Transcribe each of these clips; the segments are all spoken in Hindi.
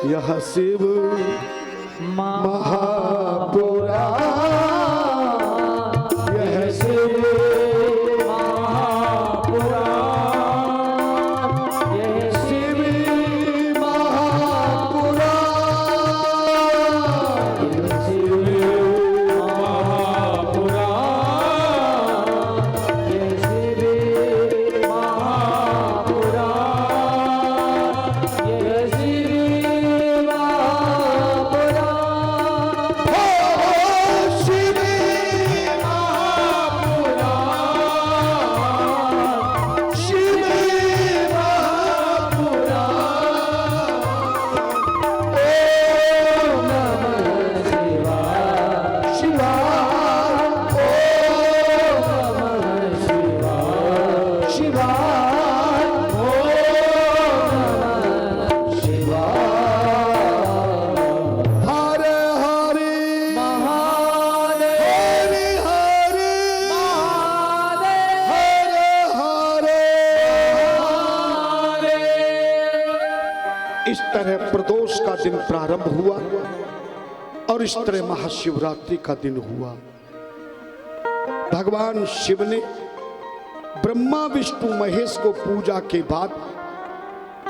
यह शिव महापुराण, यह शिव महापुराण, यह शिव महापुराण, यह शिव महापुराण, यह शिव महापुराण, यह शिव इस तरह प्रदोष का दिन प्रारंभ हुआ और इस तरह महाशिवरात्रि का दिन हुआ। भगवान शिव ने ब्रह्मा विष्णु महेश को पूजा के बाद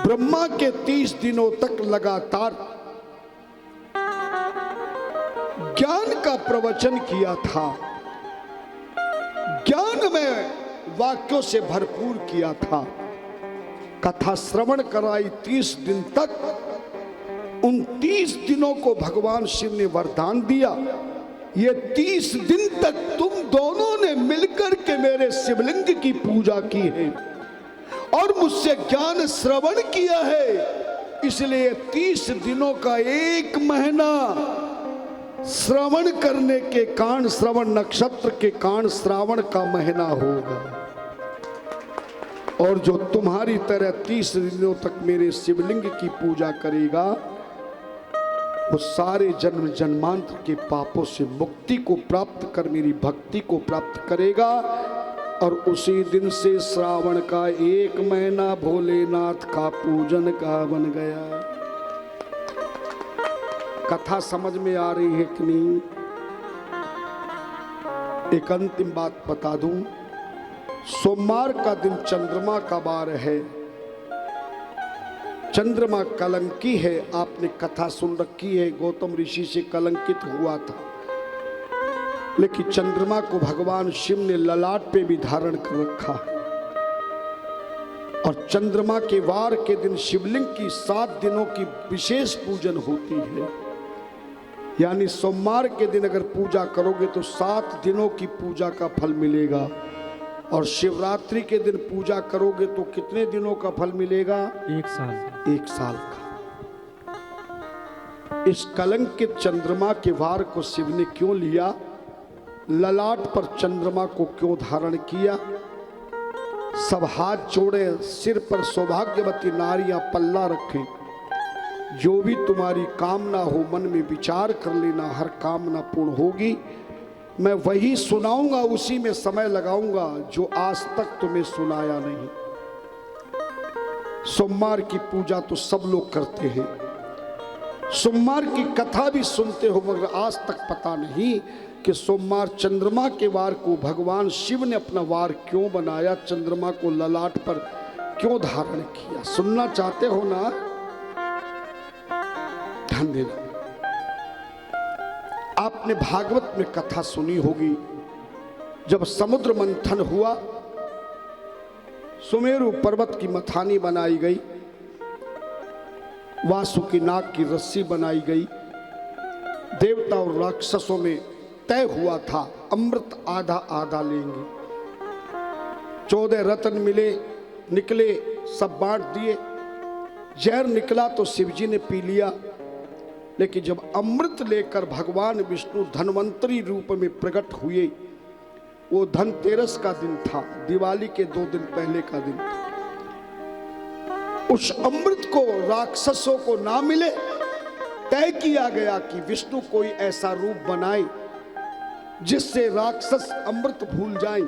ब्रह्मा के 30 दिनों तक लगातार ज्ञान का प्रवचन किया था, ज्ञान में वाक्यों से भरपूर किया था, कथा श्रवण कराई 30 दिन तक। उन 30 दिनों को भगवान शिव ने वरदान दिया, ये 30 दिन तक तुम दोनों ने मिलकर के मेरे शिवलिंग की पूजा की है और मुझसे ज्ञान श्रवण किया है, इसलिए 30 दिनों का 1 महीना श्रवण करने के कारण, श्रवण नक्षत्र के कारण श्रावण का महीना होगा। और जो तुम्हारी तरह 30 दिनों तक मेरे शिवलिंग की पूजा करेगा वो सारे जन्म जन्मांतर के पापों से मुक्ति को प्राप्त कर मेरी भक्ति को प्राप्त करेगा। और उसी दिन से श्रावण का 1 महीना भोलेनाथ का पूजन का बन गया। कथा समझ में आ रही है कि नहीं? एक अंतिम बात बता दूं, सोमवार का दिन चंद्रमा का वार है, चंद्रमा कलंकी है। आपने कथा सुन रखी है, गौतम ऋषि से कलंकित हुआ था, लेकिन चंद्रमा को भगवान शिव ने ललाट पे भी धारण कर रखा है। और चंद्रमा के वार के दिन शिवलिंग की 7 दिनों की विशेष पूजन होती है, यानी सोमवार के दिन अगर पूजा करोगे तो 7 दिनों की पूजा का फल मिलेगा, और शिवरात्रि के दिन पूजा करोगे तो कितने दिनों का फल मिलेगा? 1 साल। 1 साल का। इस कलंकित चंद्रमा के वार को शिव ने क्यों लिया? ललाट पर चंद्रमा को क्यों धारण किया? सब हाथ जोड़े, सिर पर सौभाग्यवती नारियां पल्ला रखें, जो भी तुम्हारी कामना हो मन में विचार कर लेना, हर कामना पूर्ण होगी। मैं वही सुनाऊंगा, उसी में समय लगाऊंगा जो आज तक तुम्हें सुनाया नहीं। सोमवार की पूजा तो सब लोग करते हैं, सोमवार की कथा भी सुनते हो, मगर आज तक पता नहीं कि सोमवार चंद्रमा के वार को भगवान शिव ने अपना वार क्यों बनाया, चंद्रमा को ललाट पर क्यों धारण किया। सुनना चाहते हो ना? ध्यान देना। आपने भागवत में कथा सुनी होगी, जब समुद्र मंथन हुआ, सुमेरु पर्वत की मथानी बनाई गई, वासुकी नाग की रस्सी बनाई गई, देवता और राक्षसों में तय हुआ था अमृत आधा आधा लेंगे। 14 रत्न मिले, निकले, सब बांट दिए। जहर निकला तो शिवजी ने पी लिया, लेकिन जब अमृत लेकर भगवान विष्णु धन्वंतरी रूप में प्रकट हुए, वो धनतेरस का दिन था, दिवाली के 2 दिन पहले का दिन था। उस अमृत को राक्षसों को ना मिले, तय किया गया कि विष्णु कोई ऐसा रूप बनाए जिससे राक्षस अमृत भूल जाएं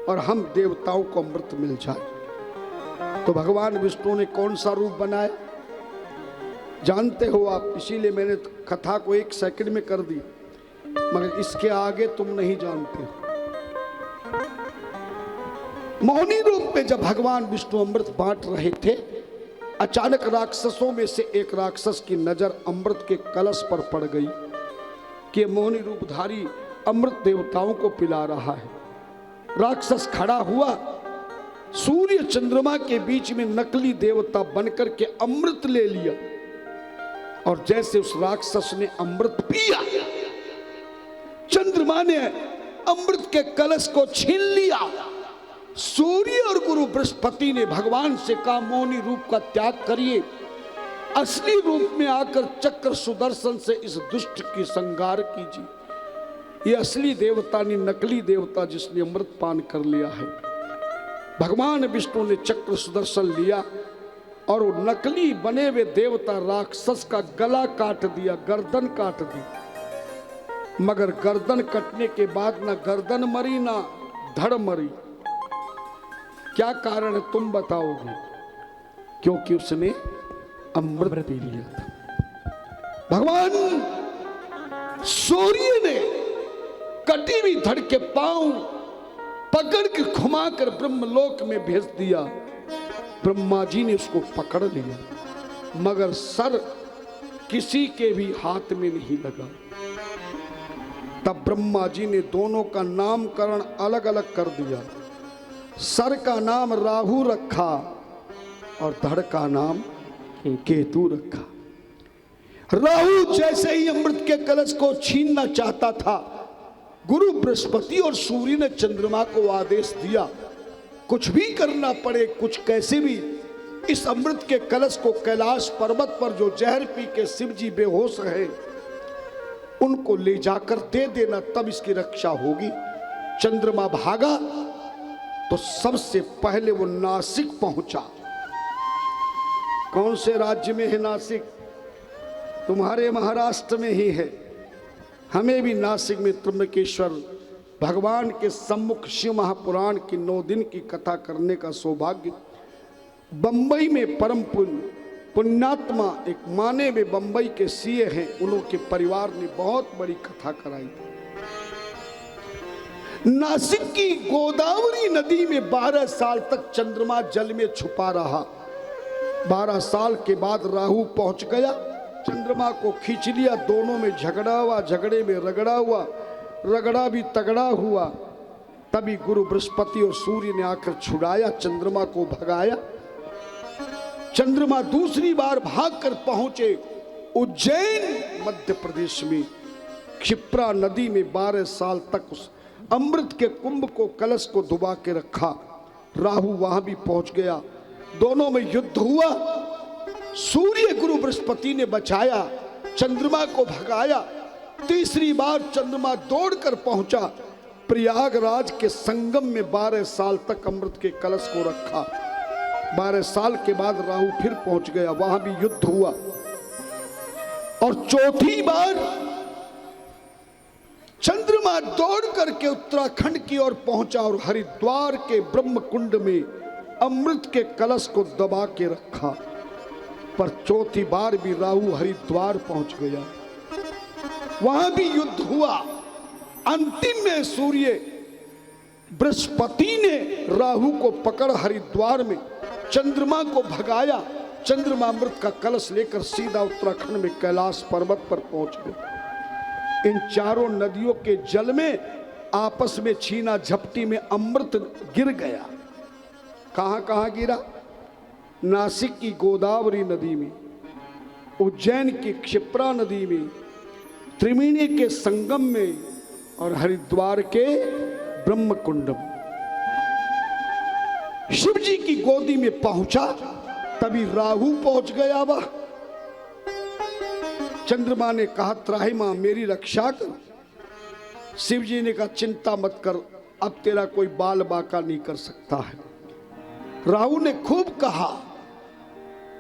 और हम देवताओं को अमृत मिल जाए। तो भगवान विष्णु ने कौन सा रूप बनाया? जानते हो आप, इसीलिए मैंने कथा को 1 सेकंड में कर दी, मगर इसके आगे तुम नहीं जानते हो। मौनी रूप में जब भगवान विष्णु अमृत बांट रहे थे, अचानक राक्षसों में से एक राक्षस की नजर अमृत के कलश पर पड़ गई कि मौनी रूपधारी अमृत देवताओं को पिला रहा है। राक्षस खड़ा हुआ, सूर्य चंद्रमा के बीच में नकली देवता बनकर के अमृत ले लिया, और जैसे उस राक्षस ने अमृत पिया, चंद्रमा ने अमृत के कलश को छीन लिया। सूर्य और गुरु बृहस्पति ने भगवान से कहा, मौनी रूप का त्याग करिए, असली रूप में आकर चक्र सुदर्शन से इस दुष्ट की संहार कीजिए। ये असली देवता नहीं, नकली देवता जिसने अमृत पान कर लिया है। भगवान विष्णु ने चक्र सुदर्शन लिया और वो नकली बने हुए देवता राक्षस का गला काट दिया, गर्दन काट दी। मगर गर्दन कटने के बाद ना गर्दन मरी ना धड़ मरी। क्या कारण है तुम बताओगे? क्योंकि उसने अमृत पी लिया था। भगवान सूर्य ने कटी हुई धड़ के पांव पकड़ के घुमाकर ब्रह्मलोक में भेज दिया। ब्रह्मा जी ने उसको पकड़ लिया, मगर सर किसी के भी हाथ में नहीं लगा। तब ब्रह्मा जी ने दोनों का नामकरण अलग अलग कर दिया। सर का नाम राहु रखा और धड़ का नाम केतु रखा। राहु जैसे ही अमृत के कलश को छीनना चाहता था, गुरु बृहस्पति और सूर्य ने चंद्रमा को आदेश दिया, कुछ भी करना पड़े, कुछ कैसे भी, इस अमृत के कलश को कैलाश पर्वत पर जो जहर पी के शिव जी बेहोश रहे उनको ले जाकर दे देना, तब इसकी रक्षा होगी। चंद्रमा भागा तो सबसे पहले वो नासिक पहुंचा। कौन से राज्य में है नासिक? तुम्हारे महाराष्ट्र में ही है। हमें भी नासिक में त्र्यंबकेश्वर भगवान के सम्मुख शिव महापुराण की 9 दिन की कथा करने का सौभाग्य। बंबई में परम पुण्यात्मा एक माने में बंबई के सीए हैं, उनके परिवार ने बहुत बड़ी कथा कराई। नासिक की गोदावरी नदी में 12 साल तक चंद्रमा जल में छुपा रहा। 12 साल के बाद राहु पहुंच गया, चंद्रमा को खींच लिया। दोनों में झगड़ा हुआ, झगड़े में रगड़ा हुआ, रगड़ा भी तगड़ा हुआ। तभी गुरु बृहस्पति और सूर्य ने आकर छुड़ाया, चंद्रमा को भगाया। चंद्रमा दूसरी बार भागकर पहुंचे उज्जैन मध्य प्रदेश में। क्षिप्रा नदी में 12 साल तक उस अमृत के कुंभ को, कलश को डुबा के रखा। राहु वहां भी पहुंच गया, दोनों में युद्ध हुआ। सूर्य गुरु बृहस्पति ने बचाया, चंद्रमा को भगाया। तीसरी बार चंद्रमा दौड़कर पहुंचा प्रयागराज के संगम में। 12 साल तक अमृत के कलश को रखा। 12 साल के बाद राहु फिर पहुंच गया, वहां भी युद्ध हुआ। और चौथी बार चंद्रमा दौड़ करके उत्तराखंड की ओर पहुंचा और हरिद्वार के ब्रह्म कुंड में अमृत के कलश को दबा के रखा। पर चौथी बार भी राहु हरिद्वार पहुंच गया, वहां भी युद्ध हुआ। अंतिम में सूर्य बृहस्पति ने राहु को पकड़ हरिद्वार में चंद्रमा को भगाया। चंद्रमा अमृत का कलश लेकर सीधा उत्तराखंड में कैलाश पर्वत पर पहुंच गया। इन चारों नदियों के जल में आपस में छीना झपटी में अमृत गिर गया। कहां कहां गिरा? नासिक की गोदावरी नदी में, उज्जैन की क्षिप्रा नदी में, त्रिवेणी के संगम में और हरिद्वार के ब्रह्म कुंड में। शिव जी की गोदी में पहुंचा, तभी राहु पहुंच गया। वह चंद्रमा ने कहा, त्राहिमां मेरी रक्षा कर। शिव जी ने कहा, चिंता मत कर, अब तेरा कोई बाल बाका नहीं कर सकता है। राहु ने खूब कहा,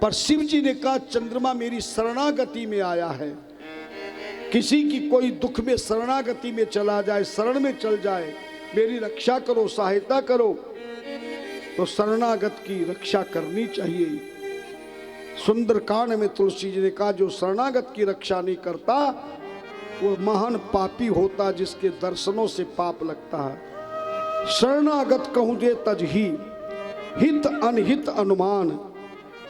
पर शिव जी ने कहा, चंद्रमा मेरी शरणागति में आया है। किसी की कोई दुख में शरणागति में चला जाए, शरण में चल जाए, मेरी रक्षा करो, सहायता करो, तो शरणागत की रक्षा करनी चाहिए। सुंदरकांड में तुलसी जी ने कहा, जो शरणागत की रक्षा नहीं करता वो महान पापी होता, जिसके दर्शनों से पाप लगता है। शरणागत कहूं दे तजही, हित अनहित अनुमान,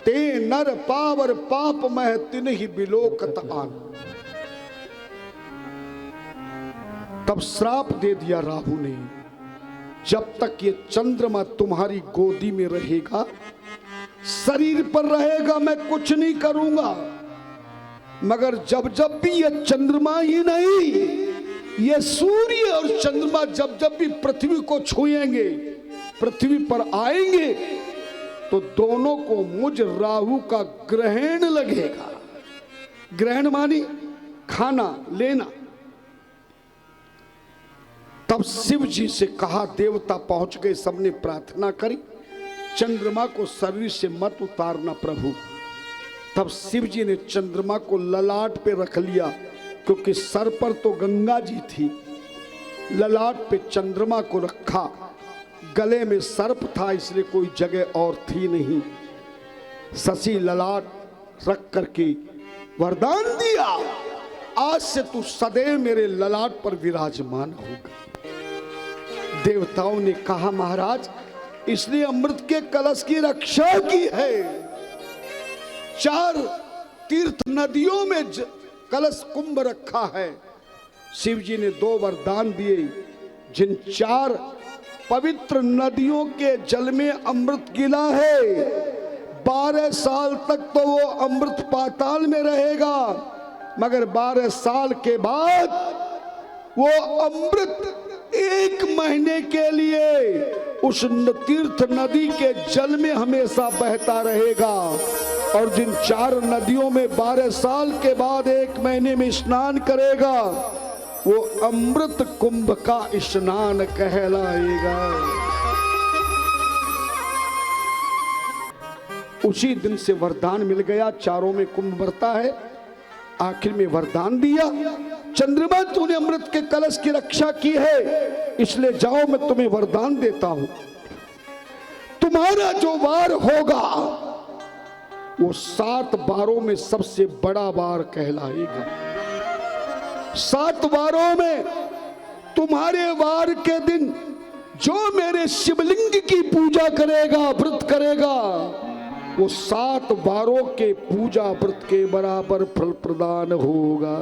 ते नर पावर पाप मह तिन ही बिलोकत आन। तब श्राप दे दिया राहु ने, जब तक ये चंद्रमा तुम्हारी गोदी में रहेगा, शरीर पर रहेगा, मैं कुछ नहीं करूंगा। मगर जब जब भी ये चंद्रमा ही नहीं, ये सूर्य और चंद्रमा जब जब भी पृथ्वी को छुएंगे, पृथ्वी पर आएंगे, तो दोनों को मुझ राहु का ग्रहण लगेगा। ग्रहण मानी खाना लेना। तब शिव जी से कहा, देवता पहुंच गए, सबने प्रार्थना करी, चंद्रमा को शरीर से मत उतारना प्रभु। तब शिव जी ने चंद्रमा को ललाट पे रख लिया, क्योंकि सर पर तो गंगा जी थी, ललाट पे चंद्रमा को रखा। गले में सर्प था, इसलिए कोई जगह और थी नहीं। शशि ललाट रख करके वरदान दिया, आज से तू सदैव मेरे ललाट पर विराजमान होगा। देवताओं ने कहा, महाराज इसलिए अमृत के कलश की रक्षा की है। 4 तीर्थ नदियों में कलश कुंभ रखा है। शिव जी ने 2 वरदान दिए, जिन 4 पवित्र नदियों के जल में अमृत गिला है, 12 साल तक तो वो अमृत पाताल में रहेगा, मगर 12 साल के बाद वो अमृत 1 महीने के लिए उस तीर्थ नदी के जल में हमेशा बहता रहेगा। और जिन 4 नदियों में 12 साल के बाद 1 महीने में स्नान करेगा, वो अमृत कुंभ का स्नान कहलाएगा। उसी दिन से वरदान मिल गया, चारों में कुंभ भरता है। आखिर में वरदान दिया, चंद्रमा तूने अमृत के कलश की रक्षा की है, इसलिए जाओ मैं तुम्हें वरदान देता हूं, तुम्हारा जो वार होगा वो 7 वारों में सबसे बड़ा वार कहलाएगा। 7 वारों में तुम्हारे वार के दिन जो मेरे शिवलिंग की पूजा करेगा, व्रत करेगा, वो 7 वारों के पूजा व्रत के बराबर फल प्रदान होगा।